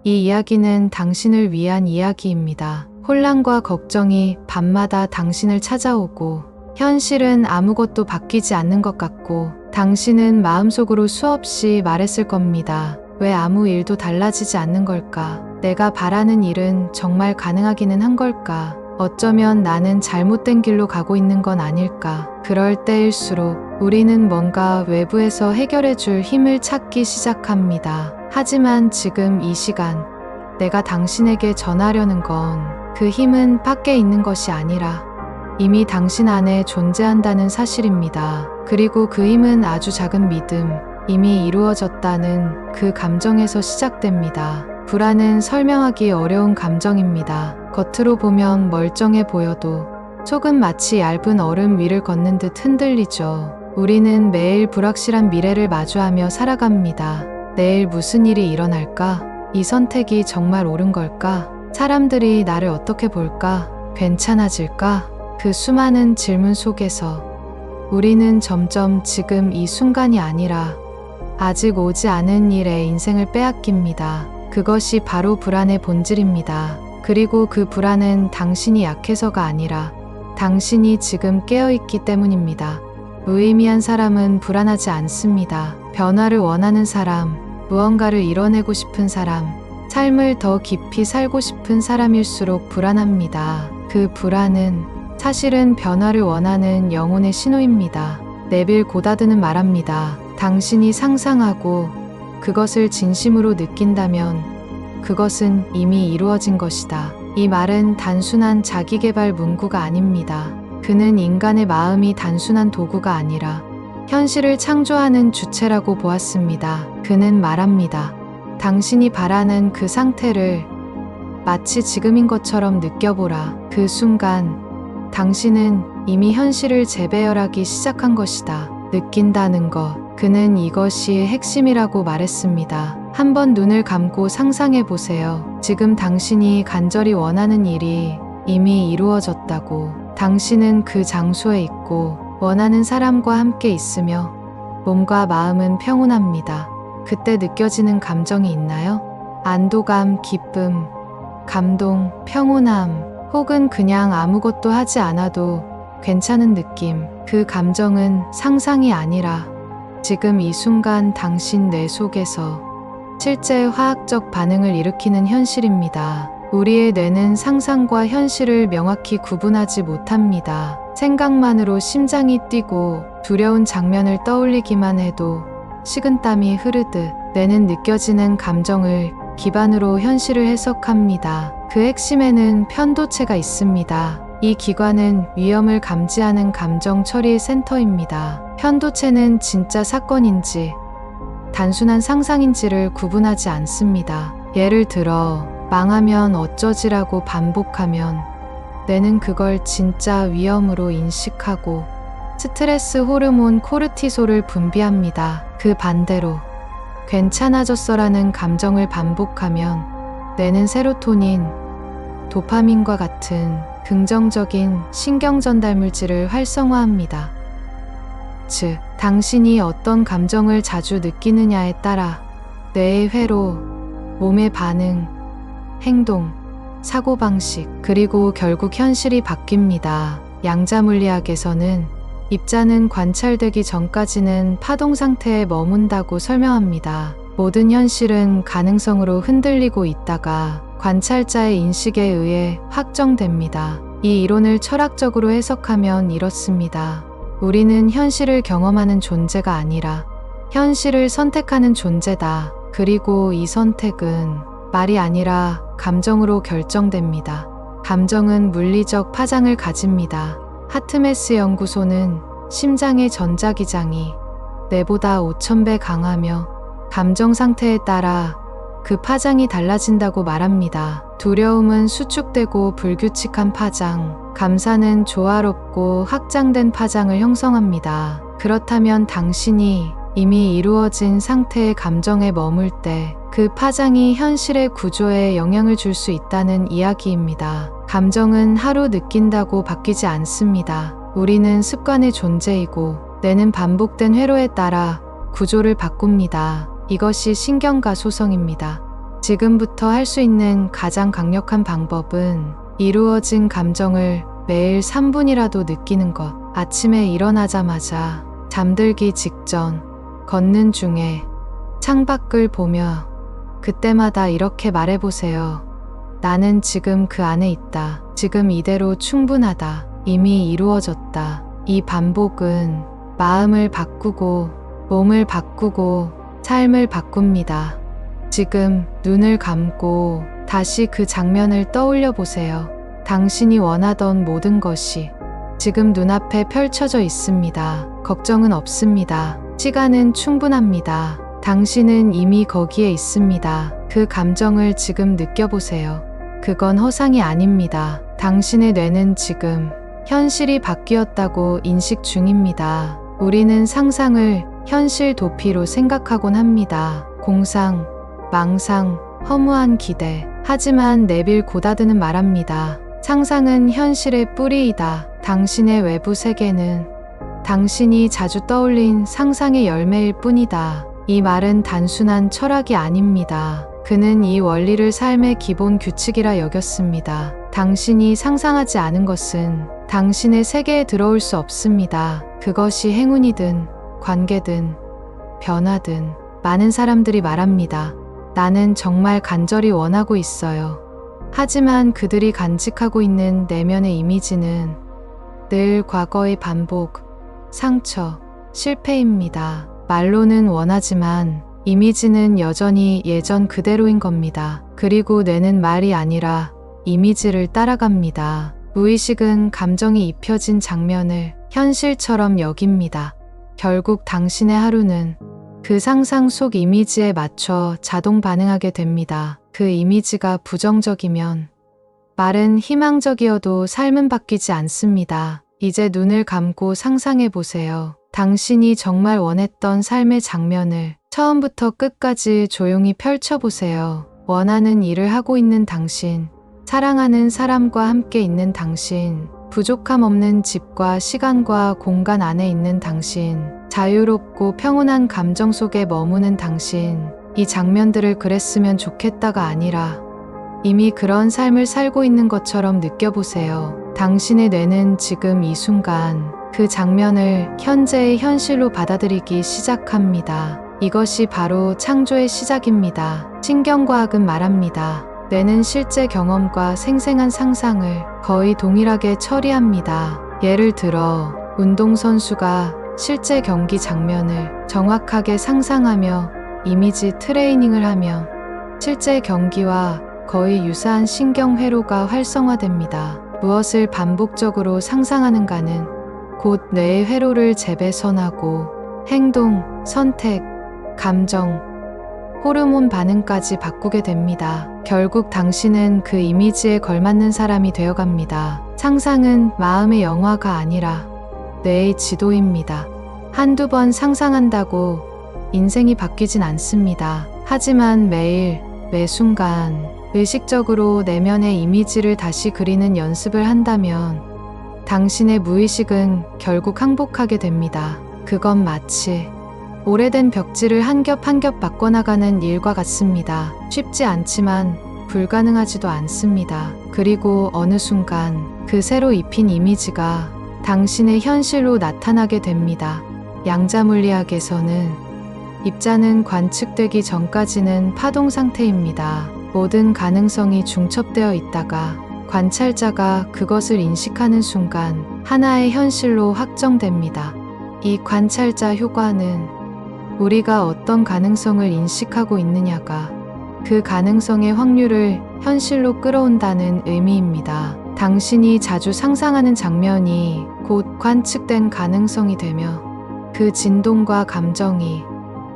이 이야기는 당신을 위한 이야기입니다. 혼란과 걱정이 밤마다 당신을 찾아오고 현실은 아무것도 바뀌지 않는 것 같고 당신은 마음속으로 수없이 말했을 겁니다. 왜 아무 일도 달라지지 않는 걸까? 내가 바라는 일은 정말 가능하기는 한 걸까? 어쩌면 나는 잘못된 길로 가고 있는 건 아닐까? 그럴 때일수록 우리는 뭔가 외부에서 해결해 줄 힘을 찾기 시작합니다. 하지만 지금 이 시간 내가 당신에게 전하려는 건 그 힘은 밖에 있는 것이 아니라 이미 당신 안에 존재한다는 사실입니다. 그리고 그 힘은 아주 작은 믿음, 이미 이루어졌다는 그 감정에서 시작됩니다. 불안은 설명하기 어려운 감정입니다. 겉으로 보면 멀쩡해 보여도 속은 마치 얇은 얼음 위를 걷는 듯 흔들리죠. 우리는 매일 불확실한 미래를 마주하며 살아갑니다. 내일 무슨 일이 일어날까? 이 선택이 정말 옳은 걸까? 사람들이 나를 어떻게 볼까? 괜찮아질까? 그 수많은 질문 속에서 우리는 점점 지금 이 순간이 아니라 아직 오지 않은 일에 인생을 빼앗깁니다. 그것이 바로 불안의 본질입니다. 그리고 그 불안은 당신이 약해서가 아니라 당신이 지금 깨어있기 때문입니다. 무의미한 사람은 불안하지 않습니다. 변화를 원하는 사람, 무언가를 이뤄내고 싶은 사람, 삶을 더 깊이 살고 싶은 사람일수록 불안합니다. 그 불안은 사실은 변화를 원하는 영혼의 신호입니다. 네빌 고다드는 말합니다. 당신이 상상하고 그것을 진심으로 느낀다면 그것은 이미 이루어진 것이다. 이 말은 단순한 자기계발 문구가 아닙니다. 그는 인간의 마음이 단순한 도구가 아니라 현실을 창조하는 주체라고 보았습니다. 그는 말합니다. 당신이 바라는 그 상태를 마치 지금인 것처럼 느껴보라. 그 순간 당신은 이미 현실을 재배열하기 시작한 것이다. 느낀다는 것. 그는 이것이 핵심이라고 말했습니다. 한번 눈을 감고 상상해 보세요. 지금 당신이 간절히 원하는 일이 이미 이루어졌다고. 당신은 그 장소에 있고 원하는 사람과 함께 있으며 몸과 마음은 평온합니다. 그때 느껴지는 감정이 있나요? 안도감, 기쁨, 감동, 평온함, 혹은 그냥 아무것도 하지 않아도 괜찮은 느낌. 그 감정은 상상이 아니라 지금 이 순간 당신 뇌 속에서 실제 화학적 반응을 일으키는 현실입니다. 우리의 뇌는 상상과 현실을 명확히 구분하지 못합니다. 생각만으로 심장이 뛰고 두려운 장면을 떠올리기만 해도 식은땀이 흐르듯 뇌는 느껴지는 감정을 기반으로 현실을 해석합니다. 그 핵심에는 편도체가 있습니다. 이 기관은 위험을 감지하는 감정 처리의 센터입니다. 편도체는 진짜 사건인지 단순한 상상인지를 구분하지 않습니다. 예를 들어 망하면 어쩌지라고 반복하면 뇌는 그걸 진짜 위험으로 인식하고 스트레스 호르몬 코르티솔을 분비합니다. 그 반대로 괜찮아졌어라는 감정을 반복하면 뇌는 세로토닌, 도파민과 같은 긍정적인 신경 전달 물질을 활성화합니다. 즉, 당신이 어떤 감정을 자주 느끼느냐에 따라 뇌의 회로, 몸의 반응, 행동, 사고방식, 그리고 결국 현실이 바뀝니다. 양자물리학에서는 입자는 관찰되기 전까지는 파동 상태에 머문다고 설명합니다. 모든 현실은 가능성으로 흔들리고 있다가 관찰자의 인식에 의해 확정됩니다. 이 이론을 철학적으로 해석하면 이렇습니다. 우리는 현실을 경험하는 존재가 아니라 현실을 선택하는 존재다. 그리고 이 선택은 말이 아니라 감정으로 결정됩니다. 감정은 물리적 파장을 가집니다. 하트메스 연구소는 심장의 전자기장이 뇌보다 5000배 강하며 감정 상태에 따라 그 파장이 달라진다고 말합니다. 두려움은 수축되고 불규칙한 파장, 감사는 조화롭고 확장된 파장을 형성합니다. 그렇다면 당신이 이미 이루어진 상태의 감정에 머물 때 그 파장이 현실의 구조에 영향을 줄 수 있다는 이야기입니다. 감정은 하루 느낀다고 바뀌지 않습니다. 우리는 습관의 존재이고 뇌는 반복된 회로에 따라 구조를 바꿉니다. 이것이 신경과 소성입니다. 지금부터 할 수 있는 가장 강력한 방법은 이루어진 감정을 매일 3분이라도 느끼는 것. 아침에 일어나자마자, 잠들기 직전, 걷는 중에, 창밖을 보며 그때마다 이렇게 말해보세요. 나는 지금 그 안에 있다. 지금 이대로 충분하다. 이미 이루어졌다. 이 반복은 마음을 바꾸고 몸을 바꾸고 삶을 바꿉니다. 지금 눈을 감고 다시 그 장면을 떠올려 보세요. 당신이 원하던 모든 것이 지금 눈앞에 펼쳐져 있습니다. 걱정은 없습니다. 시간은 충분합니다. 당신은 이미 거기에 있습니다. 그 감정을 지금 느껴보세요. 그건 허상이 아닙니다. 당신의 뇌는 지금 현실이 바뀌었다고 인식 중입니다. 우리는 상상을 현실 도피로 생각하곤 합니다. 공상, 망상, 허무한 기대. 하지만 네빌 고다드는 말합니다. 상상은 현실의 뿌리이다. 당신의 외부 세계는 당신이 자주 떠올린 상상의 열매일 뿐이다. 이 말은 단순한 철학이 아닙니다. 그는 이 원리를 삶의 기본 규칙이라 여겼습니다. 당신이 상상하지 않은 것은 당신의 세계에 들어올 수 없습니다. 그것이 행운이든 관계든 변화든. 많은 사람들이 말합니다. 나는 정말 간절히 원하고 있어요. 하지만 그들이 간직하고 있는 내면의 이미지는 늘 과거의 반복, 상처, 실패입니다. 말로는 원하지만 이미지는 여전히 예전 그대로인 겁니다. 그리고 뇌는 말이 아니라 이미지를 따라갑니다. 무의식은 감정이 입혀진 장면을 현실처럼 여깁니다. 결국 당신의 하루는 그 상상 속 이미지에 맞춰 자동 반응하게 됩니다. 그 이미지가 부정적이면 말은 희망적이어도 삶은 바뀌지 않습니다. 이제 눈을 감고 상상해 보세요. 당신이 정말 원했던 삶의 장면을 처음부터 끝까지 조용히 펼쳐보세요. 원하는 일을 하고 있는 당신, 사랑하는 사람과 함께 있는 당신, 부족함 없는 집과 시간과 공간 안에 있는 당신, 자유롭고 평온한 감정 속에 머무는 당신. 이 장면들을 그랬으면 좋겠다가 아니라 이미 그런 삶을 살고 있는 것처럼 느껴보세요. 당신의 뇌는 지금 이 순간 그 장면을 현재의 현실로 받아들이기 시작합니다. 이것이 바로 창조의 시작입니다. 신경과학은 말합니다. 뇌는 실제 경험과 생생한 상상을 거의 동일하게 처리합니다. 예를 들어 운동선수가 실제 경기 장면을 정확하게 상상하며 이미지 트레이닝을 하면 실제 경기와 거의 유사한 신경회로가 활성화됩니다. 무엇을 반복적으로 상상하는가는 곧 뇌의 회로를 재배선하고 행동, 선택, 감정, 호르몬 반응까지 바꾸게 됩니다. 결국 당신은 그 이미지에 걸맞는 사람이 되어갑니다. 상상은 마음의 영화가 아니라 뇌의 지도입니다. 한두 번 상상한다고 인생이 바뀌진 않습니다. 하지만 매일, 매 순간 의식적으로 내면의 이미지를 다시 그리는 연습을 한다면 당신의 무의식은 결국 항복하게 됩니다. 그건 마치 오래된 벽지를 한 겹 한 겹 바꿔나가는 일과 같습니다. 쉽지 않지만 불가능하지도 않습니다. 그리고 어느 순간 그 새로 입힌 이미지가 당신의 현실로 나타나게 됩니다. 양자물리학에서는 입자는 관측되기 전까지는 파동 상태입니다. 모든 가능성이 중첩되어 있다가 관찰자가 그것을 인식하는 순간 하나의 현실로 확정됩니다. 이 관찰자 효과는 우리가 어떤 가능성을 인식하고 있느냐가 그 가능성의 확률을 현실로 끌어온다는 의미입니다. 당신이 자주 상상하는 장면이 곧 관측된 가능성이 되며 그 진동과 감정이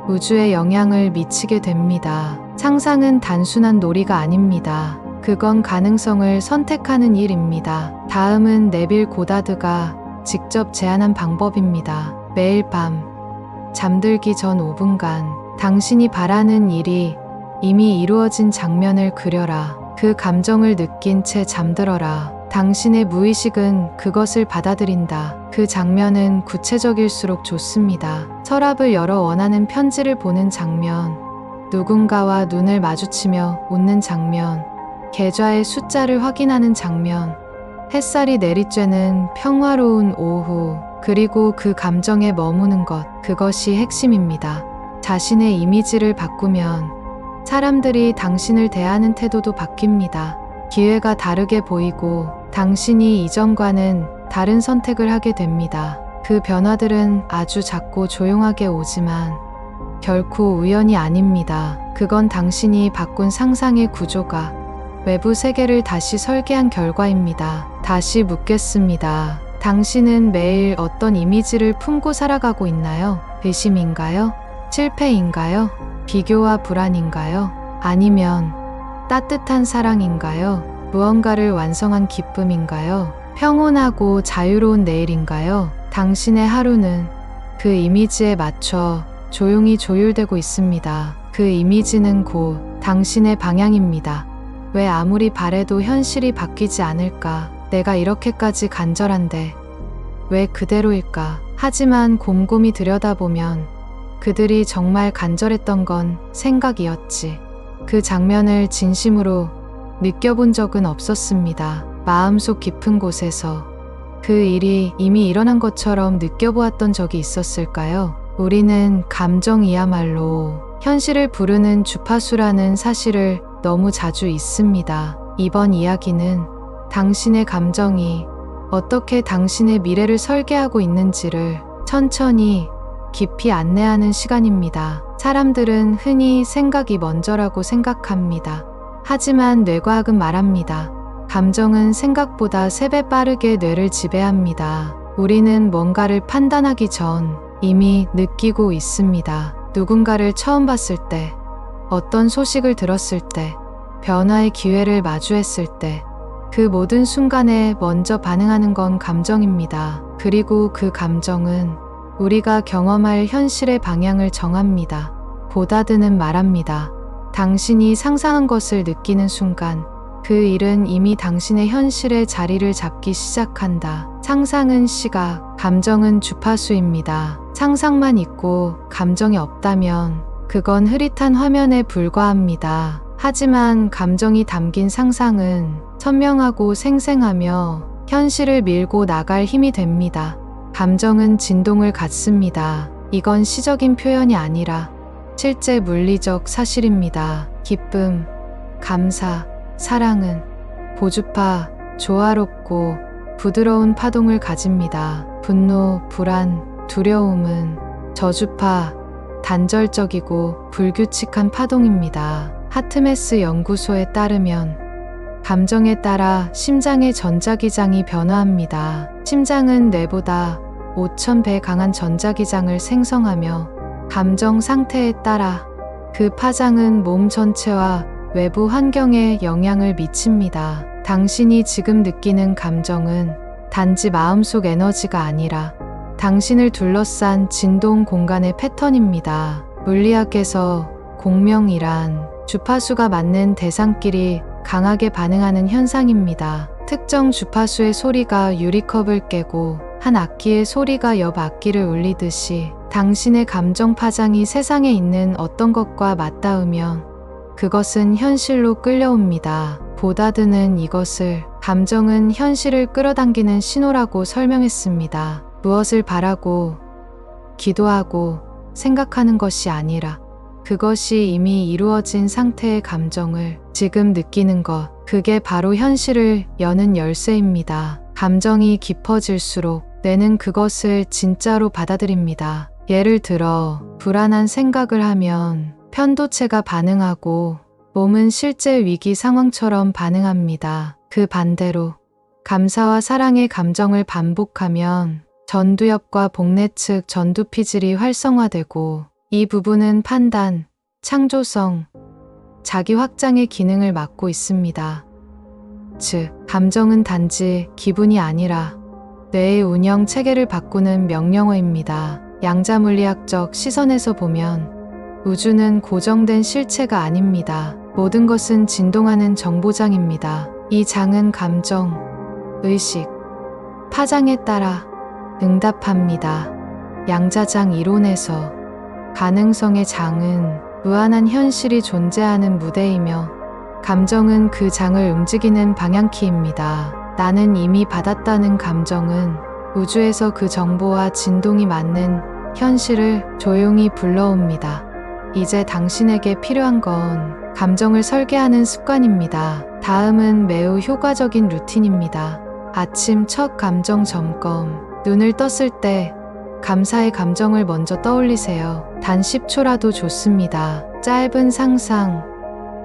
우주에 영향을 미치게 됩니다. 상상은 단순한 놀이가 아닙니다. 그건 가능성을 선택하는 일입니다. 다음은 네빌 고다드가 직접 제안한 방법입니다. 매일 밤 잠들기 전 5분간 당신이 바라는 일이 이미 이루어진 장면을 그려라. 그 감정을 느낀 채 잠들어라. 당신의 무의식은 그것을 받아들인다. 그 장면은 구체적일수록 좋습니다. 서랍을 열어 원하는 편지를 보는 장면, 누군가와 눈을 마주치며 웃는 장면, 계좌의 숫자를 확인하는 장면, 햇살이 내리쬐는 평화로운 오후, 그리고 그 감정에 머무는 것, 그것이 핵심입니다. 자신의 이미지를 바꾸면 사람들이 당신을 대하는 태도도 바뀝니다. 기회가 다르게 보이고 당신이 이전과는 다른 선택을 하게 됩니다. 그 변화들은 아주 작고 조용하게 오지만 결코 우연이 아닙니다. 그건 당신이 바꾼 상상의 구조가 외부 세계를 다시 설계한 결과입니다. 다시 묻겠습니다. 당신은 매일 어떤 이미지를 품고 살아가고 있나요? 의심인가요? 실패인가요? 비교와 불안인가요? 아니면 따뜻한 사랑인가요? 무언가를 완성한 기쁨인가요? 평온하고 자유로운 내일인가요? 당신의 하루는 그 이미지에 맞춰 조용히 조율되고 있습니다. 그 이미지는 곧 당신의 방향입니다. 왜 아무리 바래도 현실이 바뀌지 않을까? 내가 이렇게까지 간절한데 왜 그대로일까? 하지만 곰곰이 들여다보면 그들이 정말 간절했던 건 생각이었지. 그 장면을 진심으로 느껴본 적은 없었습니다. 마음속 깊은 곳에서 그 일이 이미 일어난 것처럼 느껴보았던 적이 있었을까요? 우리는 감정이야말로 현실을 부르는 주파수라는 사실을 너무 자주 잊습니다. 이번 이야기는 당신의 감정이 어떻게 당신의 미래를 설계하고 있는지를 천천히 깊이 안내하는 시간입니다. 사람들은 흔히 생각이 먼저라고 생각합니다. 하지만 뇌과학은 말합니다. 감정은 생각보다 3배 빠르게 뇌를 지배합니다. 우리는 뭔가를 판단하기 전 이미 느끼고 있습니다. 누군가를 처음 봤을 때, 어떤 소식을 들었을 때, 변화의 기회를 마주했을 때, 그 모든 순간에 먼저 반응하는 건 감정입니다. 그리고 그 감정은 우리가 경험할 현실의 방향을 정합니다. 보다드는 말합니다. 당신이 상상한 것을 느끼는 순간, 그 일은 이미 당신의 현실의 자리를 잡기 시작한다. 상상은 시각, 감정은 주파수입니다. 상상만 있고 감정이 없다면 그건 흐릿한 화면에 불과합니다. 하지만 감정이 담긴 상상은 선명하고 생생하며 현실을 밀고 나갈 힘이 됩니다. 감정은 진동을 갖습니다. 이건 시적인 표현이 아니라 실제 물리적 사실입니다. 기쁨, 감사, 사랑은 고주파, 조화롭고 부드러운 파동을 가집니다. 분노, 불안, 두려움은 저주파, 단절적이고 불규칙한 파동입니다. 하트메스 연구소에 따르면 감정에 따라 심장의 전자기장이 변화합니다. 심장은 뇌보다 5,000배 강한 전자기장을 생성하며 감정 상태에 따라 그 파장은 몸 전체와 외부 환경에 영향을 미칩니다. 당신이 지금 느끼는 감정은 단지 마음속 에너지가 아니라 당신을 둘러싼 진동 공간의 패턴입니다. 물리학에서 공명이란 주파수가 맞는 대상끼리 강하게 반응하는 현상입니다. 특정 주파수의 소리가 유리컵을 깨고 한 악기의 소리가 옆 악기를 울리듯이 당신의 감정 파장이 세상에 있는 어떤 것과 맞닿으면 그것은 현실로 끌려옵니다. 보다드는 이것을 감정은 현실을 끌어당기는 신호라고 설명했습니다. 무엇을 바라고, 기도하고, 생각하는 것이 아니라 그것이 이미 이루어진 상태의 감정을 지금 느끼는 것, 그게 바로 현실을 여는 열쇠입니다. 감정이 깊어질수록 뇌는 그것을 진짜로 받아들입니다. 예를 들어, 불안한 생각을 하면 편도체가 반응하고 몸은 실제 위기 상황처럼 반응합니다. 그 반대로 감사와 사랑의 감정을 반복하면 전두엽과 복내 측 전두피질이 활성화되고 이 부분은 판단, 창조성, 자기 확장의 기능을 맡고 있습니다. 즉, 감정은 단지 기분이 아니라 뇌의 운영 체계를 바꾸는 명령어입니다. 양자물리학적 시선에서 보면 우주는 고정된 실체가 아닙니다. 모든 것은 진동하는 정보장입니다. 이 장은 감정, 의식, 파장에 따라 응답합니다. 양자장 이론에서 가능성의 장은 무한한 현실이 존재하는 무대이며 감정은 그 장을 움직이는 방향키입니다. 나는 이미 받았다는 감정은 우주에서 그 정보와 진동이 맞는 현실을 조용히 불러옵니다. 이제 당신에게 필요한 건 감정을 설계하는 습관입니다. 다음은 매우 효과적인 루틴입니다. 아침 첫 감정 점검. 눈을 떴을 때 감사의 감정을 먼저 떠올리세요. 단 10초라도 좋습니다. 짧은 상상,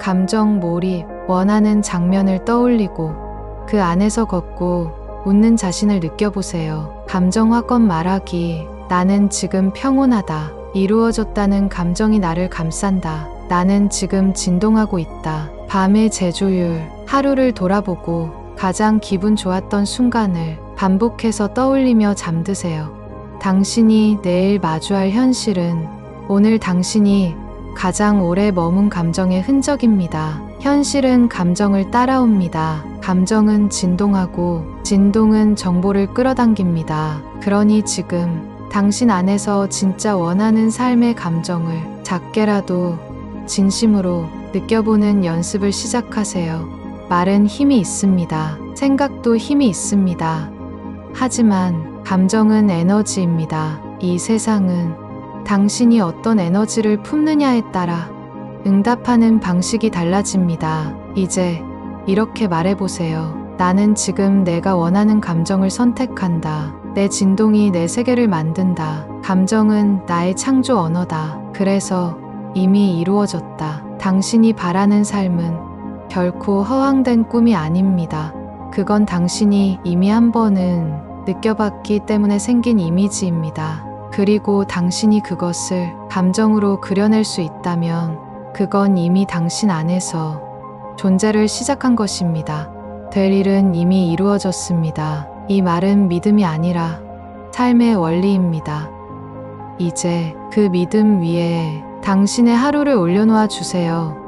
감정 몰입, 원하는 장면을 떠올리고 그 안에서 걷고 웃는 자신을 느껴보세요. 감정 확건 말하기. 나는 지금 평온하다. 이루어졌다는 감정이 나를 감싼다. 나는 지금 진동하고 있다. 밤의 제조율. 하루를 돌아보고 가장 기분 좋았던 순간을 반복해서 떠올리며 잠드세요. 당신이 내일 마주할 현실은 오늘 당신이 가장 오래 머문 감정의 흔적입니다. 현실은 감정을 따라옵니다. 감정은 진동하고 진동은 정보를 끌어당깁니다. 그러니 지금 당신 안에서 진짜 원하는 삶의 감정을 작게라도 진심으로 느껴보는 연습을 시작하세요. 말은 힘이 있습니다. 생각도 힘이 있습니다. 하지만 감정은 에너지입니다. 이 세상은 당신이 어떤 에너지를 품느냐에 따라 응답하는 방식이 달라집니다. 이제 이렇게 말해보세요. 나는 지금 내가 원하는 감정을 선택한다. 내 진동이 내 세계를 만든다. 감정은 나의 창조 언어다. 그래서 이미 이루어졌다. 당신이 바라는 삶은 결코 허황된 꿈이 아닙니다. 그건 당신이 이미 한 번은 느껴봤기 때문에 생긴 이미지입니다. 그리고 당신이 그것을 감정으로 그려낼 수 있다면 그건 이미 당신 안에서 존재를 시작한 것입니다. 될 일은 이미 이루어졌습니다. 이 말은 믿음이 아니라 삶의 원리입니다. 이제 그 믿음 위에 당신의 하루를 올려놓아 주세요.